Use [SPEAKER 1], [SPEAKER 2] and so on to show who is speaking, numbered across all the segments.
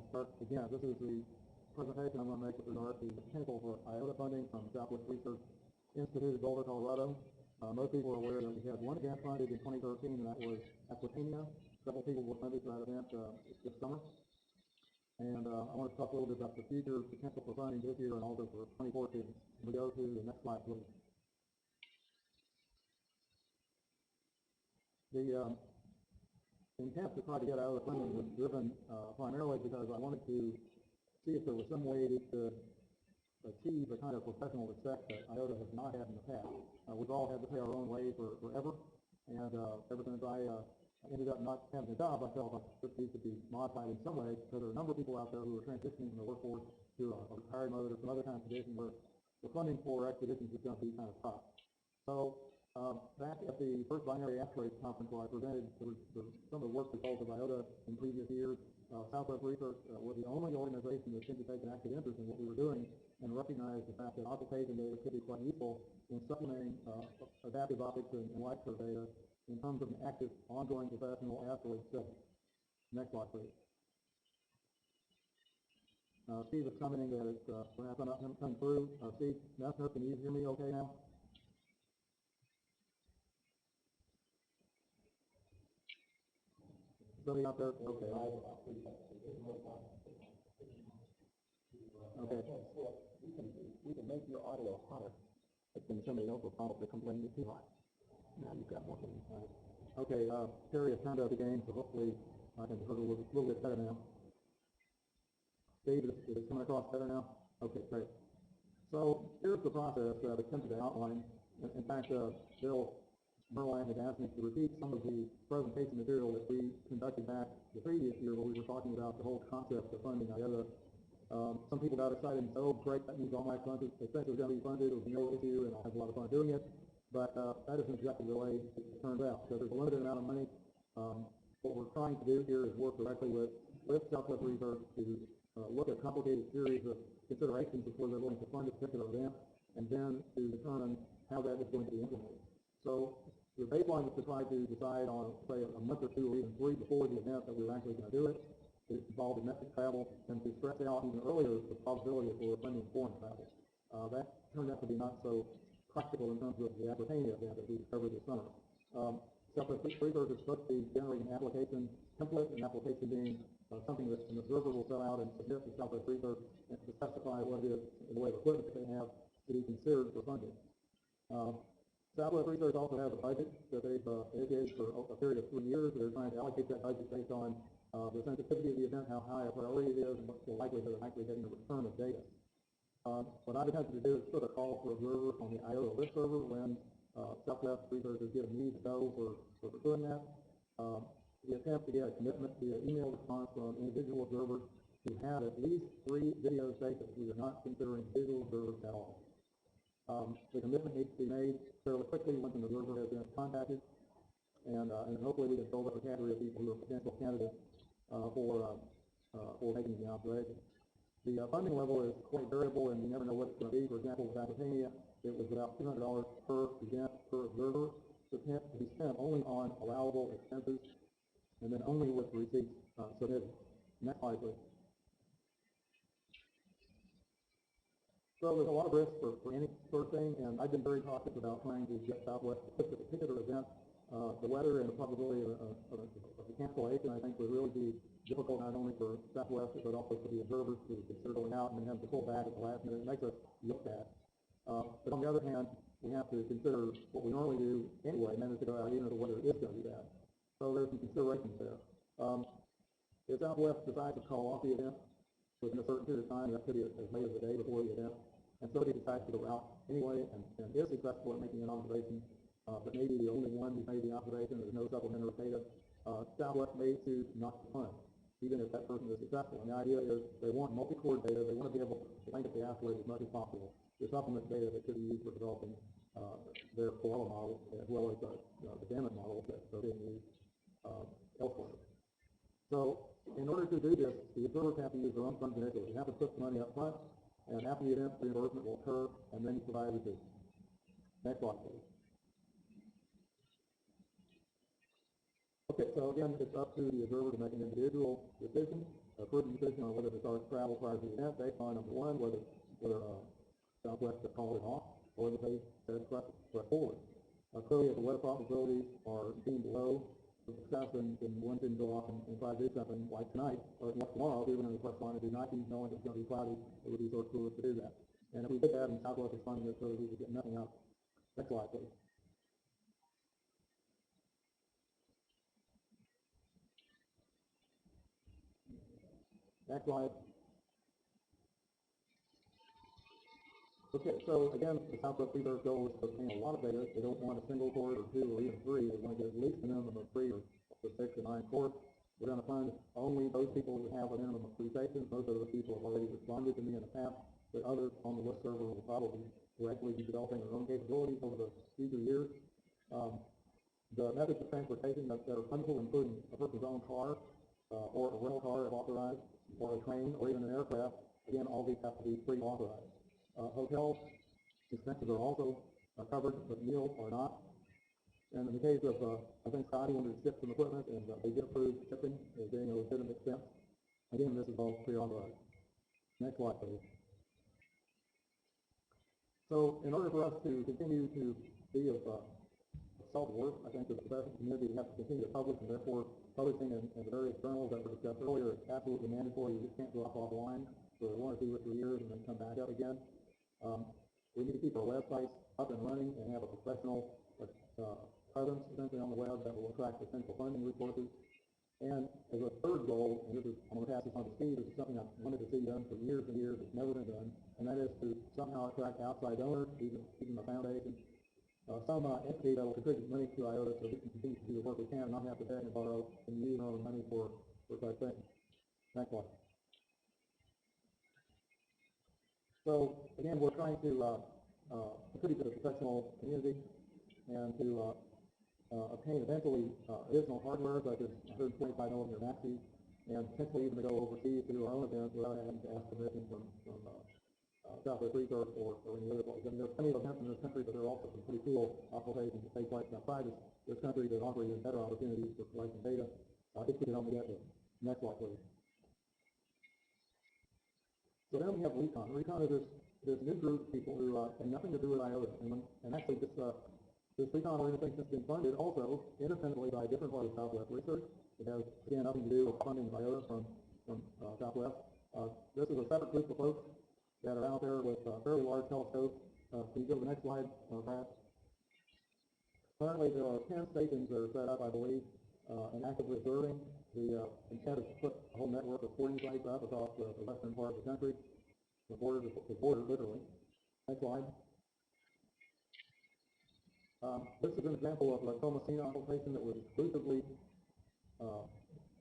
[SPEAKER 1] Again, this is the presentation I'm going to make with regard to the potential for IOTA funding from Southwest Research Institute of Boulder, Colorado. Most people are aware that we had one event funded in 2013, and that was Aquatania. Several people were funded for that event this summer. And I want to talk a little bit about the future potential for funding this year and also for 2014. We go to the next slide, please. The intent to try to get IOTA funding was driven primarily because I wanted to see if there was some way to achieve the kind of professional respect that IOTA has not had in the past. We've all had to pay our own way forever, and ever since I ended up not having a job, I felt like this needs to be modified in some way, because there are a number of people out there who are transitioning from the workforce to a retired mode or some other kind of condition where the funding for expeditions is going to be kind of tough. So back at the first Binary Asteroids Conference where I presented some of the work results of IOTA in previous years, Southwest Research was the only organization that seemed to take an active interest in what we were doing and recognized the fact that occultation data could be quite useful in supplementing adaptive optics and light curve data in terms of an active, ongoing professional asteroid study. Next slide, please. Steve is commenting that it's perhaps not coming through. Steve Messner, can you hear me okay now? Somebody out there? Okay. Okay. We can make your audio hotter. But then somebody else will probably complain it's too hot. Now you've got more than okay, Terry has turned out the game, so hopefully I can hear a little bit better now. Steve, is it coming across better now? Okay, great. So here's the process that attempted to outline. In fact, Bill Merline had asked me to repeat some of the presentation material that we conducted back the previous year where we were talking about the whole concept of funding IOTA. Some people got excited and said, oh, great, that means all my expenses are going to be funded, it will be no issue, and I'll have a lot of fun doing it. But that isn't exactly the way it turns out, because there's a limited amount of money. What we're trying to do here is work directly with Southwest Research to look at complicated series of considerations before they're willing to fund a particular event, and then to determine how that is going to be implemented. So the baseline was to try to decide on, say, a month or two or even 3 before the event that we were actually going to do it. It involved domestic travel, and to stretch out even earlier the possibility for funding foreign travel. That turned out to be not so practical in terms of the Aquatania event that we covered this summer. Southwest Research is supposed to be generating an application template, an application being something that an observer will fill out and submit to Southwest Research and to specify what it is in the way of equipment that they have to be considered for funding. Southwest Research also has a budget that they've indicated for a period of 3 years. They're trying to allocate that budget based on the sensitivity of the event, how high a priority it is, and what's the likelihood of actually getting a return of data. What I've attempted to do is put a call for observers on the IOTA list server when Southwest Research has given me the go for doing that. We attempt to get a commitment via email response from individual observers who have at least 3 video stations. We are not considering visual observers at all. The commitment needs to be made fairly quickly once an observer has been contacted, and hopefully we can build up a category of people who are potential candidates for making the operation. The funding level is quite variable, and you never know what it's going to be. For example, with Aquatania, it was about $200 per event per observer to be spent only on allowable expenses, and then only with receipts submitted. Next slide, please. So there's a lot of risk for any sort of thing, and I've been very cautious about trying to get Southwest to pick a particular event. The weather and the probability of a cancellation, I think, would really be difficult not only for Southwest but also for the observers to consider going out and then have to pull back at the last minute. It makes us look bad. But on the other hand, we have to consider what we normally do anyway, and then to go out even if the weather is going to be bad. So there's some considerations there. If Southwest decides to call off the event within a certain period of time, that could be as late as the day before the event, and somebody decides to go out anyway and is successful at making an observation, but maybe the only one who made the observation, there's no supplementary data, Southwest may choose not to fund, even if that person is successful. And the idea is they want multi-core data, they want to be able to link up the asteroid as much as possible. The supplement data that could be used for developing their koala models, as well as the damage models that are being used elsewhere. So in order to do this, the observers have to use their own funds initially. They have to put the money up front, and after the event, reimbursement will occur, and then you provide receipts. Next slide, please. Okay, so again, it's up to the observer to make an individual decision. approved a decision on whether to start travel prior to the event based on number one, whether Southwest had called it off, or whether they said press forward. Clearly, if the weather probabilities are deemed low for success, and one didn't go off and try to do something like tonight or like tomorrow, we were going to press on and do 19, knowing it's going to be cloudy, it would be sort of foolish to do that. And if we did that and Southwest was funding it, so we would get nothing out. Next slide, please. Next slide. Okay, so again, the Southwest Research goal is to obtain a lot of data. They don't want a single course or two or even three. They want to get at least a minimum of 3 or 6 or 9 courses. We're going to fund only those people who have a minimum of 3 stations. Most of those people have already responded to me in the past, but others on the list server will probably directly be developing their own capabilities over the future years. The methods of transportation that are fundable, including a person's own car or a rental car if authorized, or a train or even an aircraft, again, all these have to be pre-authorized. Hotel expenses are also covered, but meals are not. And in the case of, I think Scotty wanted to ship some equipment, and they did approve shipping as being a legitimate expense. Again, this is all pre-authorized. Next slide, please. So, in order for us to continue to be of self-worth, I think the professional community has to continue to publish, and therefore publishing in the various journals that were discussed earlier is absolutely mandatory. You just can't drop offline for 1 or 2 or 3 years and then come back up again. We need to keep our websites up and running and have a professional presence essentially on the web that will attract potential funding resources. And as a third goal, and this is, I'm going to pass this on to Steve, this is something I've wanted to see done for years and years, it's never been done, and that is to somehow attract outside donors, even a foundation, some entity that will contribute money to IOTA so we can continue to do the work we can and not have to beg and borrow and use our own money for such things. Next one. So again, we're trying to contribute to the professional community and to obtain eventually additional hardware such as 125mm maxis, and potentially even to go overseas to do our own events without having to ask permission from Southwest Research or any other place. I mean, there's plenty of events in this country, but there are also some pretty cool applications that take place outside this country that offer even better opportunities for collecting data. If we can only get there. Next slide, please. So then we have Recon. Recon is this new group of people who have nothing to do with IOTA. And actually this Recon organization has been funded also independently by a different part of Southwest Research. It has, again, nothing to do with funding of IOTA from Southwest. This is a separate group of folks that are out there with fairly large telescopes. Can you go to the next slide, Brad? Currently, there are 10 stations that are set up, I believe, and actively observing. The intent is to put a whole network of 40 sites up across the western part of the country, the border literally. Next slide. This is an example of a Tomacina application that was exclusively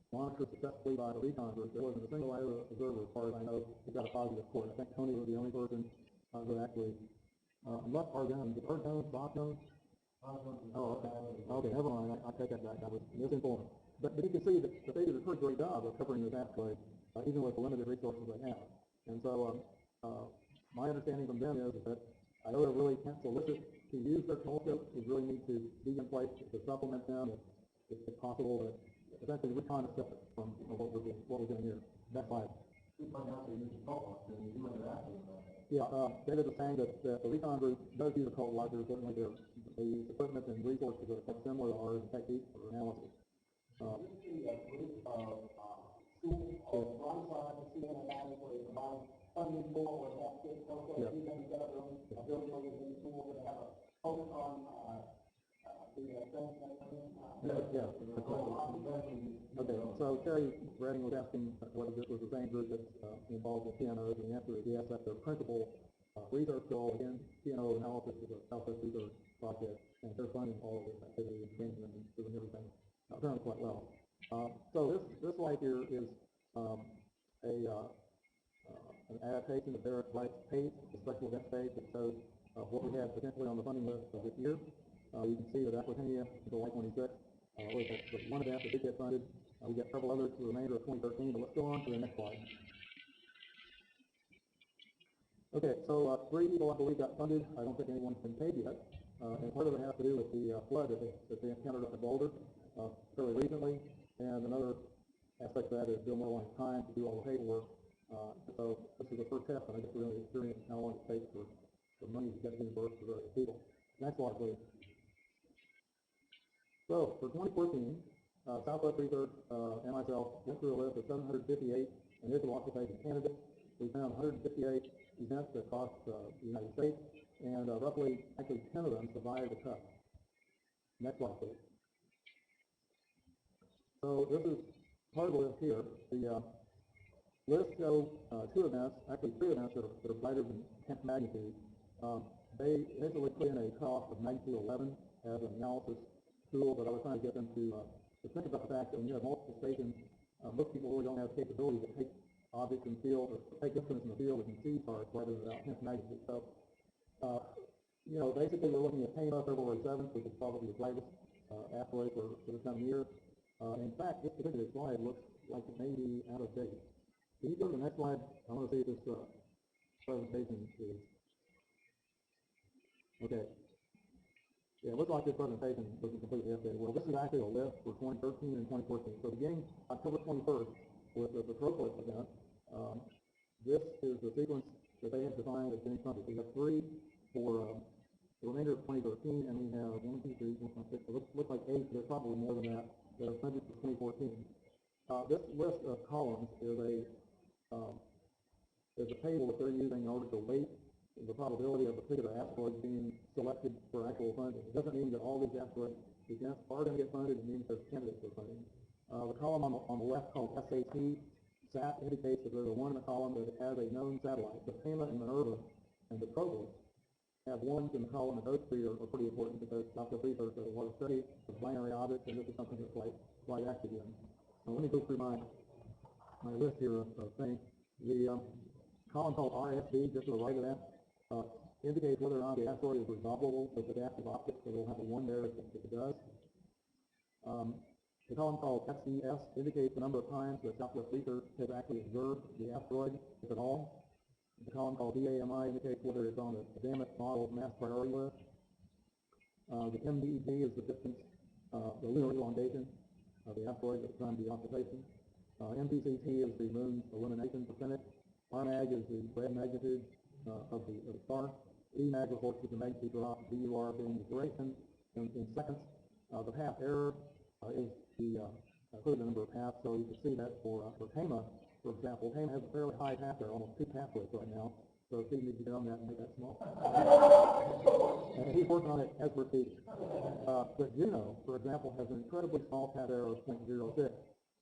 [SPEAKER 1] monitored successfully by the Recon group. There wasn't a single IOTA observer, as far as I know, who got a positive score. I think Tony was the only person who actually left our guns. The bird guns, box guns. Oh, okay. Okay, never mind. I take that back. I was misinformed. But you can see that they did a pretty great job of covering this asteroid, even with the limited resources they have. And so my understanding from them is that IOTA really can't solicit to use their telescopes. We really need to be in place to supplement them if possible. But essentially, we're kind of separate from what we're doing here. Next slide. Yeah, David was saying that the Recon group does use a cult library. Certainly, they use equipment and resources that are similar to ours and techniques for analysis. Okay, so Terry Redding was asking whether this was the same group that's involved with PNOs, and the answer is yes. That's their principal research goal. Again, PNO analysis is a Southwest Research project, and they're funding all of this activity and changing and doing everything apparently quite well. So this slide here is an adaptation of Barrett's Wright's page, the special events page that shows what we have potentially on the funding list of this year. You can see that Aquitania, July 26th, was the one event that did get funded. We got several others for the remainder of 2013, but let's go on to the next slide. Okay, so 3 people I believe got funded. I don't think anyone's been paid yet. And part of it has to do with the flood that they encountered up at Boulder fairly recently, and another aspect of that is Bill more time to do all the paperwork. So this is the first step, and I get to really experience how long it takes for money to get reimbursed for various people. Next slide, please. So for 2014, Southwest Research and myself went through a list of 758 initial occupation candidates. We found 158 events that cost the United States, and roughly, actually 10 of them survived the cut. Next slide, please. So this is part of the list here. The list shows two events, actually three events that are brighter than 10th magnitude. They initially put in a cost of magnitude 11 as an analysis tool, but I was trying to get them to think about the fact that when you have multiple stations, most people really don't have capability to take objects in the field or take instruments in the field and see parts rather than about 10th magnitude. So, you know, basically we're looking at Tama February 7th, which is probably the brightest asteroid for this time of year. In fact, this particular slide looks like it may be out of date. Can you go to the next slide? I want to see if this presentation is okay. Yeah, it looks like this presentation was completely updated. Well, this is actually a list for 2013 and 2014. So beginning October 21st with the Proclus event, this is the sequence that they have defined as being funded. We have three for the remainder of 2013, and we have 1, 2, 3, 4, 5, 6. It looks like 8, but there's probably more than that are funded for 2014. This list of columns is a table that they're using in order to weight the probability of a particular asteroid being selected for actual funding. It doesn't mean that all these asteroid events are going to get funded. It means there's candidates for funding. The column on the left called SAT, SAT indicates that there's a one in the column that has a known satellite. The Tama and Minerva and the Proclus have ones in the column, and those three are pretty important because Southwest Research does a lot of study of binary objects, and this is something that's quite active in. So let me go through my list here of things. The column called RSB, just to the right of that, indicates whether or not the asteroid is resolvable with adaptive optics, so we'll have a 1 there if it does. The column called SES indicates the number of times that Southwest Research has actually observed the asteroid, if at all. The column called DAMI indicates whether it's on the Dammit model mass priority list. The MDEG is the distance, the lunar elongation of the asteroid at the time of the observation. MPCT is the moon's illumination percentage. RMAG is the red magnitude of the star. EMAG reports with the magnitude drop, DUR being the duration in seconds. The path error is the include the number of paths, so you can see that for Tama, for example, Tama has a fairly high path error, almost 2 pathways right now, so Steve needs to get on that and make that small. And he's working on it as we're speaking. But Juno, for example, has an incredibly small path error of 0.06,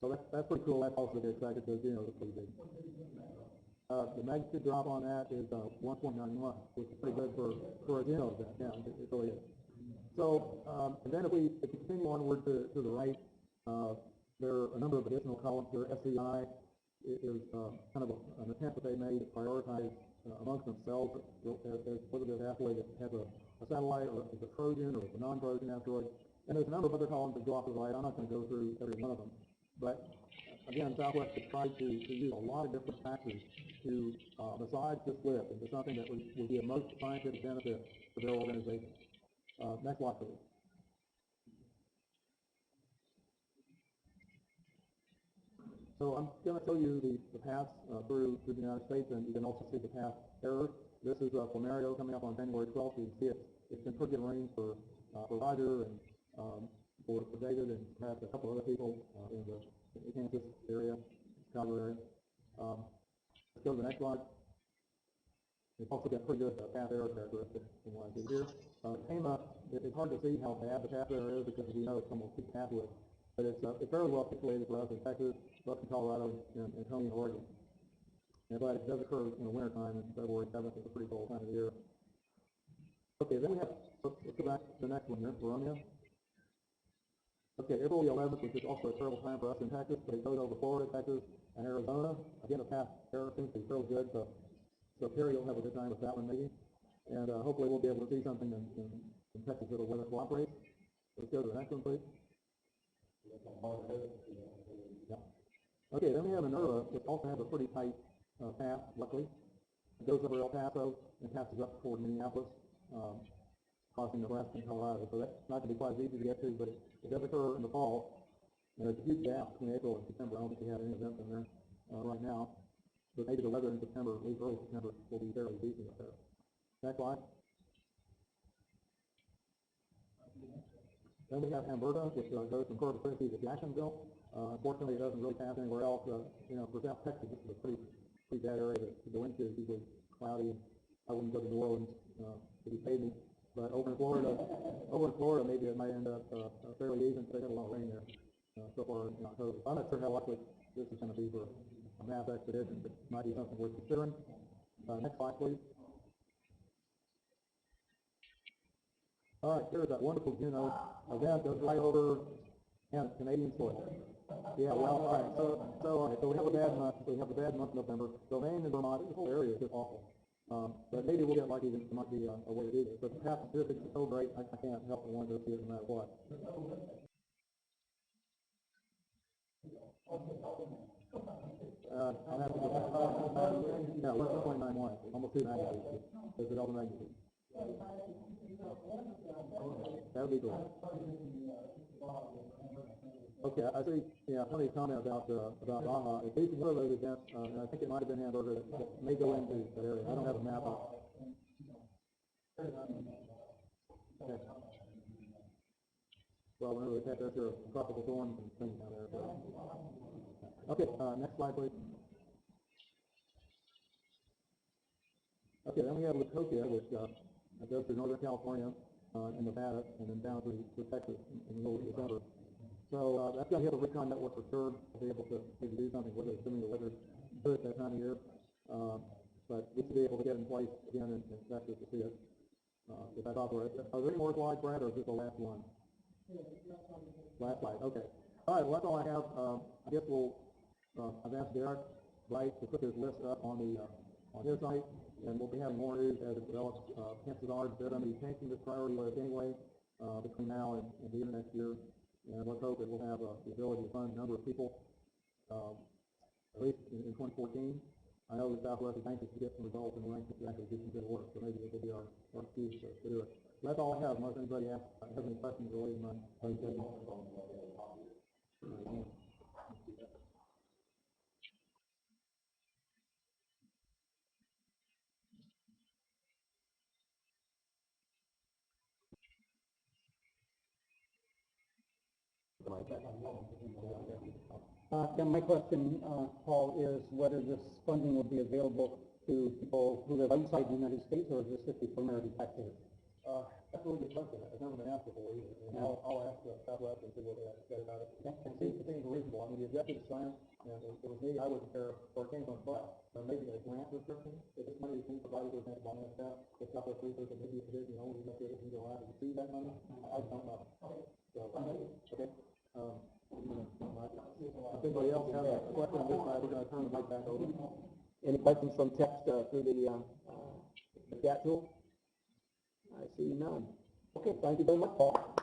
[SPEAKER 1] so that's pretty cool. That's also to be expected because Juno is pretty big. The magnitude drop on that is 1.91, which is pretty good for a Juno event. Yeah, it really is. So, and then if we continue onward to the right, there are a number of additional columns here. SWRI is kind of an attempt that they made to prioritize amongst themselves as whether this asteroid has a satellite or is a Trojan or is a non-Trojan asteroid. And there's a number of other columns that go off to the right. I'm not going to go through every one of them. But again, Southwest has tried to use a lot of different factors to massage this list into something that would be of most scientific benefit for their organization. Next slide, please. So I'm going to show you the paths through the United States, and you can also see the path errors. This is for Mario coming up on January 12th. You can see it's in pretty good range for Roger and for David and perhaps a couple other people in the Kansas area, Chicago area. Let's go to the next slide. It's also got pretty good path error characteristics from what I see here. Tama, it's hard to see how bad the path error is because we know it's almost 2 pathways. But it's fairly well situated for us in Texas, western Colorado, and Tony, Oregon. And but it does occur in the wintertime, and February 7th is a pretty cold time of year. Okay, then we have, let's go back to the next one here, Verona. Okay, April 11th, which is also a terrible time for us in Texas, but it goes over Florida, Texas, and Arizona. Again, the path error seems to be fairly good, so Perry will have a good time with that one maybe. And hopefully we'll be able to see something in Texas that'll weather cooperates. Let's go to the next one, please. Yeah. Okay, then we have Minerva, which also has a pretty tight path, luckily. It goes over El Paso and passes up toward Minneapolis, crossing Nebraska and Colorado. So that's not going to be quite as easy to get to, but it does occur in the fall. And there's a huge gap between April and September. I don't think we have any events in there right now. But maybe the weather in September, at least early September, will be fairly decent up there. Next slide. Then we have Alberta, which goes from Corpus Christi to Jacksonville. Unfortunately, it doesn't really pass anywhere else. For South Texas, this is a pretty bad area to go into. It's usually cloudy. I wouldn't go to New Orleans if you paid me. But over in Florida, maybe it might end up fairly even. They got a lot of rain there so far in October. I'm not sure how likely this is going to be for a mass expedition, but it might be something worth considering. Next slide, please. All right, here's that wonderful Juno event goes right over Canadian soil. Yeah, well, all right. So we have a bad month. We have a bad month in November. So Maine and Vermont, this whole area is just awful. But maybe we'll get lucky. There might be a way to do this. But the Pacific is so great, I can't help but want to go see it no matter what. I'll have to go back. Yeah, 1.91, almost 2 magnitude. There's a double magnitude. That would be great. Okay, I see. Yeah, funny comment about Baja. At least one of those events, and I think it might have been Hamburger that may go into that area. I don't have a map up. Okay. Well, remember that there's your tropical storms and things down there. Okay, next slide, please. Okay, then we have Latokia, which goes through Northern California and Nevada, and then down to Texas in the middle of December. So that's going to hit a recon network for sure. We'll be able to maybe do something with it, assuming the weather's good that time of year. But we should be able to get in place again in Texas to see it. If that's operates. Are there any more slides, Brad, or is this the last one? Last slide. Okay. All right. Well, that's all I have. I guess I've asked Derek Wright to put his list up on his site, and we'll be having more news as it develops. Chances are they're going to be changing this priority list anyway between now and the end of next year. And let's hope that we'll have the ability to fund a number of people, at least in 2014. I know that Southwest is anxious to get some results and we're anxious to actually do some good work, so maybe it will be our excuse to do it. That's all I have, unless anybody has any questions related to my presentation.
[SPEAKER 2] My question, Paul, is whether this funding will be available to people who live outside the United States, or is this strictly for American taxpayers?
[SPEAKER 1] That's a really good question. I've never been asked before either. And I'll ask Southwest and see what they have to say about it. And see if it seems reasonable. I mean, the objective is science, and if it was me, I wouldn't care if it came from a class. Maybe a grant restriction. If this money is being provided, for example, by NSF, if Southwest research and maybe it is, only enough people can go out and receive that money, I don't know. So, okay. If anybody else has a question on this side, we're going to turn the mic back over.
[SPEAKER 2] Any questions from text through the chat tool? I see none. Okay, thank you very much, Paul.